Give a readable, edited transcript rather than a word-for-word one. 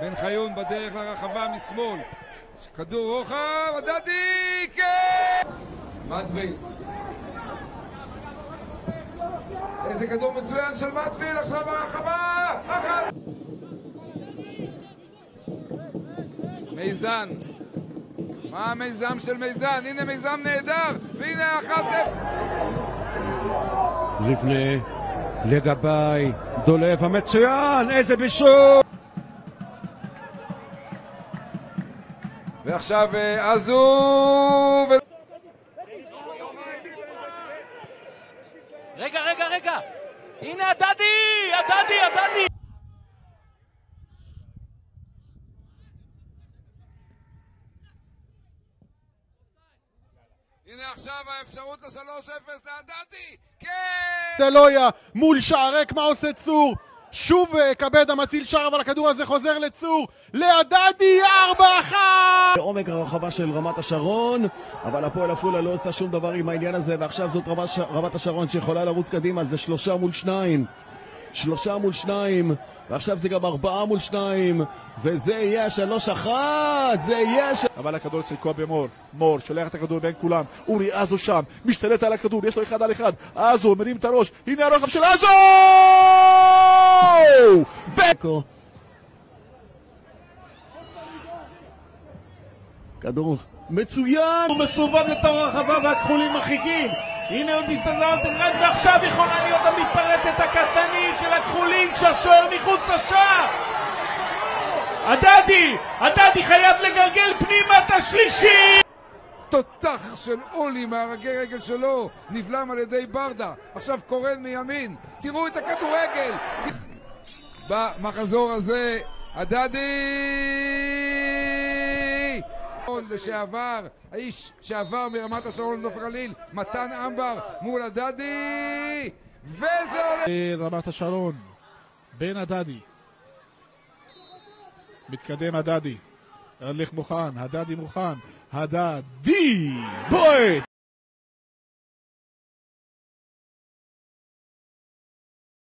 בן חיון בדרך לרחבה משמאל. כדור רוחב, הדדי, כן! מטביל. איזה כדור מצוין של מטביל, עכשיו ברחבה! אחת! מיזן. מה המיזם של מיזן? הנה מיזם נהדר! והנה 1-0! לפני, לגבי, דולף המצוין! איזה בישול! ועכשיו עזוב! רגע! הנה הדדי! הנה עכשיו האפשרות ל-3-0 להדדי! כן! דלויה מול שער ריק, מה עושה צור? שוב קבדה מציל שער, אבל הכדור הזה חוזר לצור, להדדי, 4-1! בעומק הרחבה של רמת השרון, אבל הפועל עפולה לא עושה שום דבר עם העניין הזה, ועכשיו זאת רמת השרון שיכולה לרוץ קדימה, זה 3 מול 2, ועכשיו זה גם 4 מול 2, וזה יהיה 3-1, אבל הכדור אצל קובי מור שולח את הכדור בין כולם, אורי אזו שם, משתלט על הכדור, יש לו 1 על 1, אזו מרים את הראש, הנה הרוחב של אזו! כדור מצוין, הוא מסובב לתוך הרחבה והכחולים מרחיקים. הנה עוד הזדמנות אחת, ועכשיו יכולה להיות המתפרצת הקטנית של הכחולים כשהשוער מחוץ לשער. הדדי חייב לגלגל פנימה את השלישי. תותח של אולי מהרגי רגל שלו נבלם על ידי ברדה. עכשיו קורן מימין, תראו את הכדורגל במחזור הזה. הדדי לשעבר, האיש שעבר מרמת השרון לנוף הגליל, מתן אמבר מול הדדי, וזה עולה רמת השרון בין הדדי, מתקדם הדדי, הליך מוכן, הדדי מוכן, הדדי בועט